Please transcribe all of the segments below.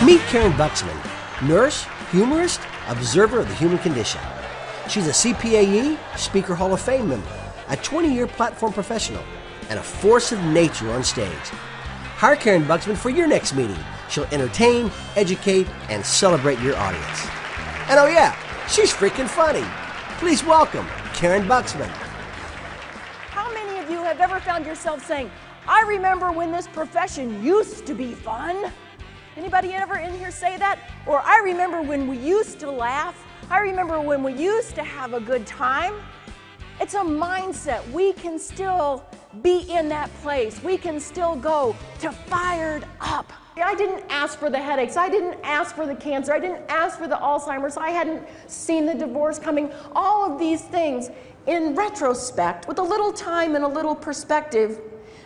Meet Karyn Buxman, nurse, humorist, observer of the human condition. She's a CPAE, Speaker Hall of Fame member, a 20-year platform professional, and a force of nature on stage. Hire Karyn Buxman for your next meeting. She'll entertain, educate, and celebrate your audience. And oh yeah, she's freaking funny. Please welcome Karyn Buxman. How many of you have ever found yourself saying, I remember when this profession used to be fun? Anybody ever in here say that? Or I remember when we used to laugh. I remember when we used to have a good time. It's a mindset. We can still be in that place. We can still go to fired up. I didn't ask for the headaches. I didn't ask for the cancer. I didn't ask for the Alzheimer's. I hadn't seen the divorce coming. All of these things, in retrospect, with a little time and a little perspective,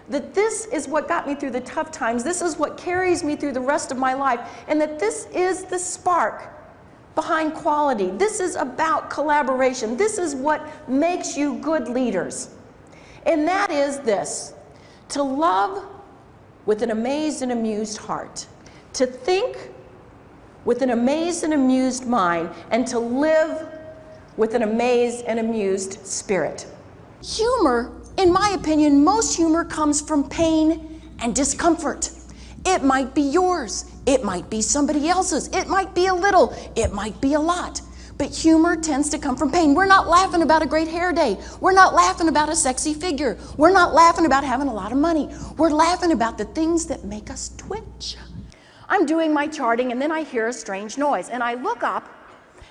that this is what got me through the tough times. This is what carries me through the rest of my life. And that this is the spark behind quality. This is about collaboration. This is what makes you good leaders. And that is this: to love with an amazed and amused heart, to think with an amazed and amused mind, and to live with an amazed and amused spirit. Humor, in my opinion, most humor comes from pain and discomfort. It might be yours, it might be somebody else's, it might be a little, it might be a lot. But humor tends to come from pain. We're not laughing about a great hair day. We're not laughing about a sexy figure. We're not laughing about having a lot of money. We're laughing about the things that make us twitch. I'm doing my charting and then I hear a strange noise and I look up,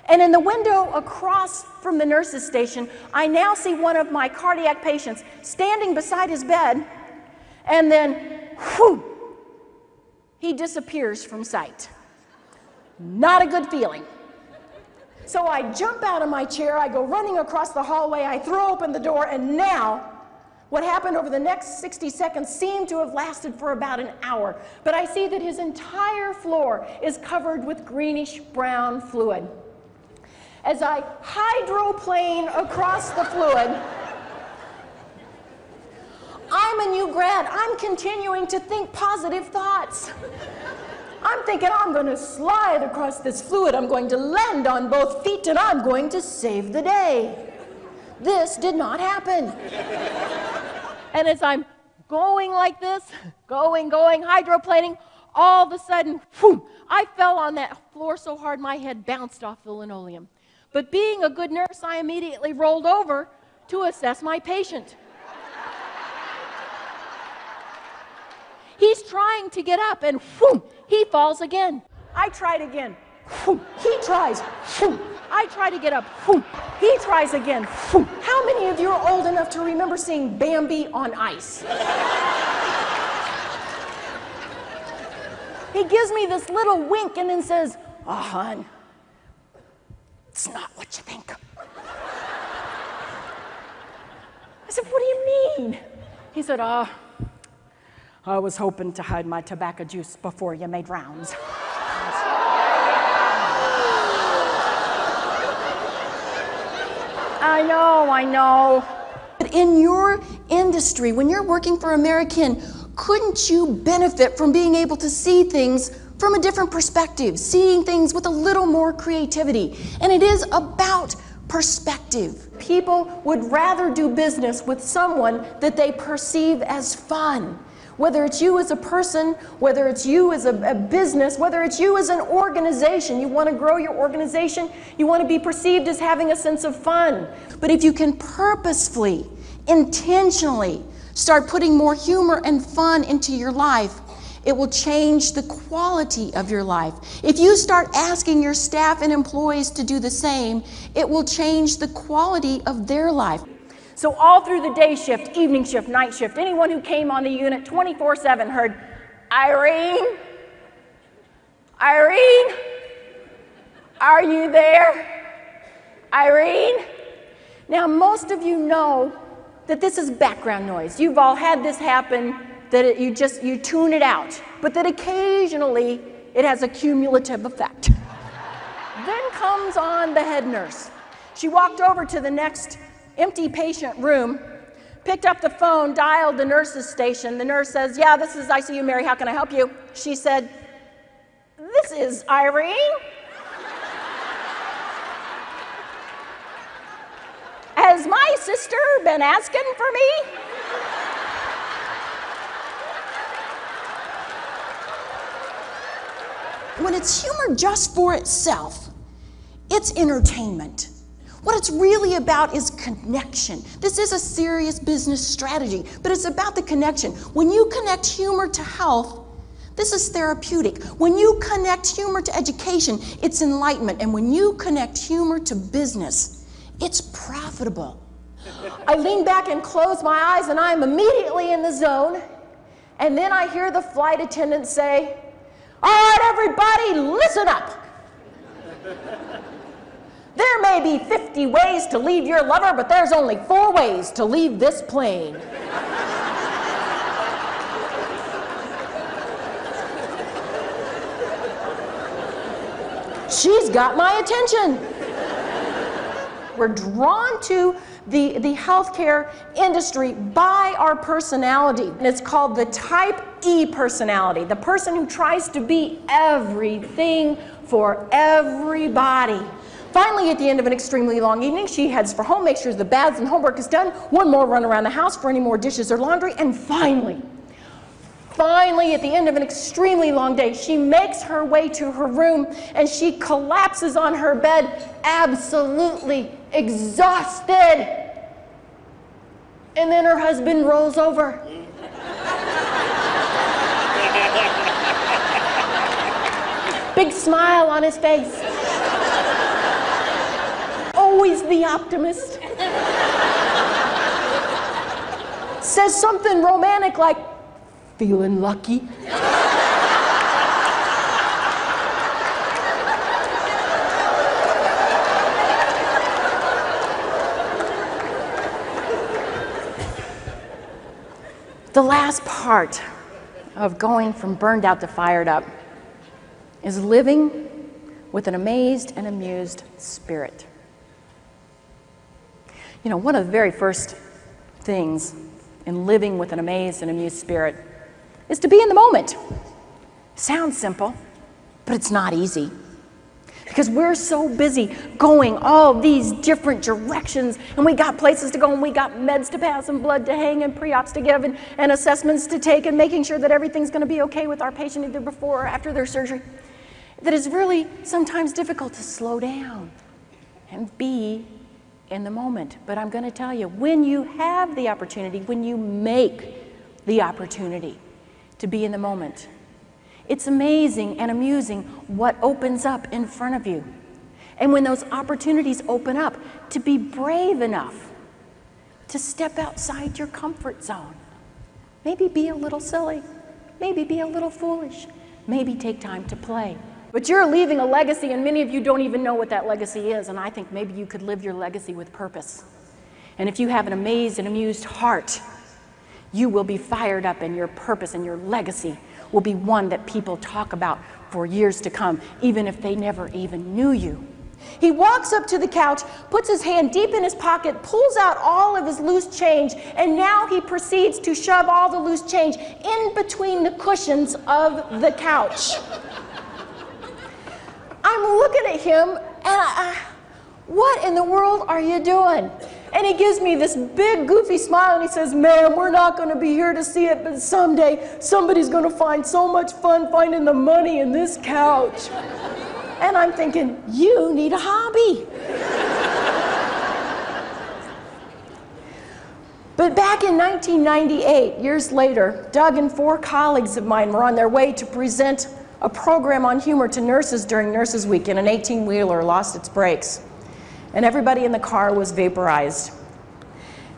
and in the window across from the nurse's station, I now see one of my cardiac patients standing beside his bed, and then, whew, he disappears from sight. Not a good feeling. So I jump out of my chair, I go running across the hallway, I throw open the door, and now, what happened over the next 60 seconds seemed to have lasted for about an hour. But I see that his entire floor is covered with greenish brown fluid. As I hydroplane across the fluid, I'm a new grad. I'm continuing to think positive thoughts. I'm thinking I'm going to slide across this fluid. I'm going to land on both feet and I'm going to save the day. This did not happen. And as I'm going like this, going, hydroplaning, all of a sudden, whew, I fell on that floor so hard my head bounced off the linoleum. But being a good nurse, I immediately rolled over to assess my patient. He's trying to get up and whoom, he falls again. I tried again. Whoom, he tries. Whoom, I try to get up. Whoom, he tries again. Whoom. How many of you are old enough to remember seeing Bambi on ice? He gives me this little wink and then says, "Oh, hon, it's not what you think." I said, "What do you mean?" He said, I was hoping to hide my tobacco juice before you made rounds. I know. But in your industry, when you're working for American, couldn't you benefit from being able to see things from a different perspective, seeing things with a little more creativity? And it is about perspective. People would rather do business with someone that they perceive as fun. Whether it's you as a person, whether it's you as a business, whether it's you as an organization. You want to grow your organization, you want to be perceived as having a sense of fun. But if you can purposefully, intentionally start putting more humor and fun into your life, it will change the quality of your life. If you start asking your staff and employees to do the same, it will change the quality of their life. So all through the day shift, evening shift, night shift, anyone who came on the unit 24/7 heard, "Irene? Irene? Are you there? Irene?" Now, most of you know that this is background noise. You've all had this happen, that you tune it out, but that occasionally it has a cumulative effect. Then comes on the head nurse. She walked over to the next empty patient room, picked up the phone, dialed the nurse's station. The nurse says, "Yeah, this is ICU, Mary, how can I help you?" She said, This is Irene. Has my sister been asking for me? When it's humor just for itself, it's entertainment. What it's really about is connection. This is a serious business strategy, but it's about the connection. When you connect humor to health, this is therapeutic. When you connect humor to education, it's enlightenment. And when you connect humor to business, it's profitable. I lean back and close my eyes, and I'm immediately in the zone. And then I hear the flight attendant say, "All right, everybody, listen up. There may be 50 ways to leave your lover, but there's only 4 ways to leave this plane." She's got my attention. We're drawn to the healthcare industry by our personality. And it's called the type E personality, the person who tries to be everything for everybody. Finally, at the end of an extremely long evening, she heads for home, makes sure the baths and homework is done, one more run around the house for any more dishes or laundry, and finally, at the end of an extremely long day, she makes her way to her room and she collapses on her bed, absolutely exhausted. And then her husband rolls over. Big smile on his face. Always the optimist. Says something romantic like, "Feeling lucky?" The last part of going from burned out to fired up is living with an amazed and amused spirit. You know, one of the very first things in living with an amazed and amused spirit is to be in the moment. Sounds simple, but it's not easy. Because we're so busy going all these different directions, and we got places to go, and we got meds to pass, and blood to hang, and pre-ops to give, and assessments to take, and making sure that everything's going to be okay with our patient either before or after their surgery, that it's really sometimes difficult to slow down and be in the moment. But I'm going to tell you, when you have the opportunity, when you make the opportunity to be in the moment, it's amazing and amusing what opens up in front of you. And when those opportunities open up, to be brave enough to step outside your comfort zone. Maybe be a little silly, maybe be a little foolish, maybe take time to play. But you're leaving a legacy, and many of you don't even know what that legacy is, and I think maybe you could live your legacy with purpose. And if you have an amazed and amused heart, you will be fired up, and your purpose and your legacy will be one that people talk about for years to come, even if they never even knew you. He walks up to the couch, puts his hand deep in his pocket, pulls out all of his loose change, and now he proceeds to shove all the loose change in between the cushions of the couch. I'm looking at him, and what in the world are you doing? And he gives me this big goofy smile, and he says, "Ma'am, we're not going to be here to see it, but someday somebody's going to find so much fun finding the money in this couch." And I'm thinking, you need a hobby. But back in 1998, years later, Doug and 4 colleagues of mine were on their way to present a program on humor to nurses during Nurses Week, and an 18-wheeler lost its brakes. And everybody in the car was vaporized.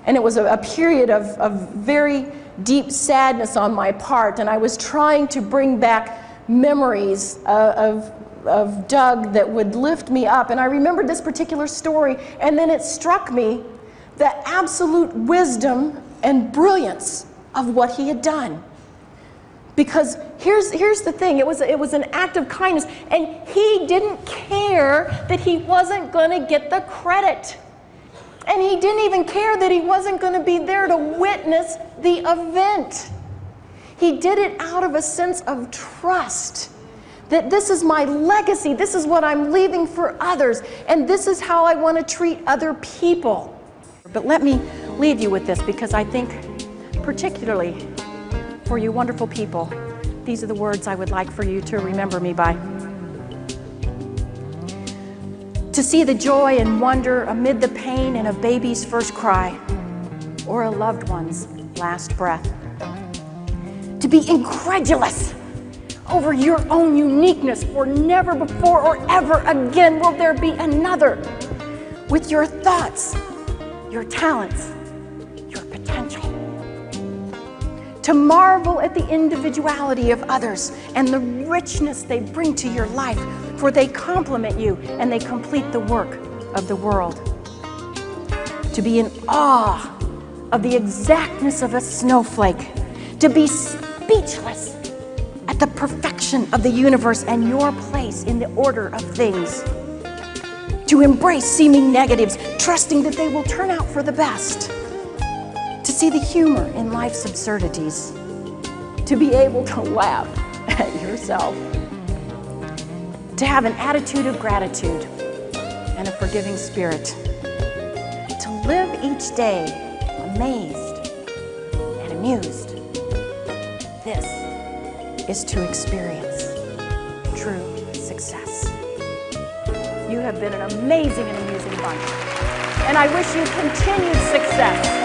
And it was a period of very deep sadness on my part, and I was trying to bring back memories of Doug that would lift me up. And I remembered this particular story, and then it struck me the absolute wisdom and brilliance of what he had done. Because here's the thing, it was an act of kindness, and he didn't care that he wasn't going to get the credit. And he didn't even care that he wasn't going to be there to witness the event. He did it out of a sense of trust that this is my legacy, this is what I'm leaving for others, and this is how I want to treat other people. But let me leave you with this, because I think particularly for you wonderful people, these are the words I would like for you to remember me by. To see the joy and wonder amid the pain in a baby's first cry, or a loved one's last breath. To be incredulous over your own uniqueness, for never before or ever again will there be another with your thoughts, your talents, your potential. To marvel at the individuality of others and the richness they bring to your life, for they complement you and they complete the work of the world. To be in awe of the exactness of a snowflake, to be speechless at the perfection of the universe and your place in the order of things, to embrace seeming negatives, trusting that they will turn out for the best, to see the humor in life's absurdities, to be able to laugh at yourself, to have an attitude of gratitude and a forgiving spirit, to live each day amazed and amused. This is to experience true success. You have been an amazing and amusing bunch, and I wish you continued success.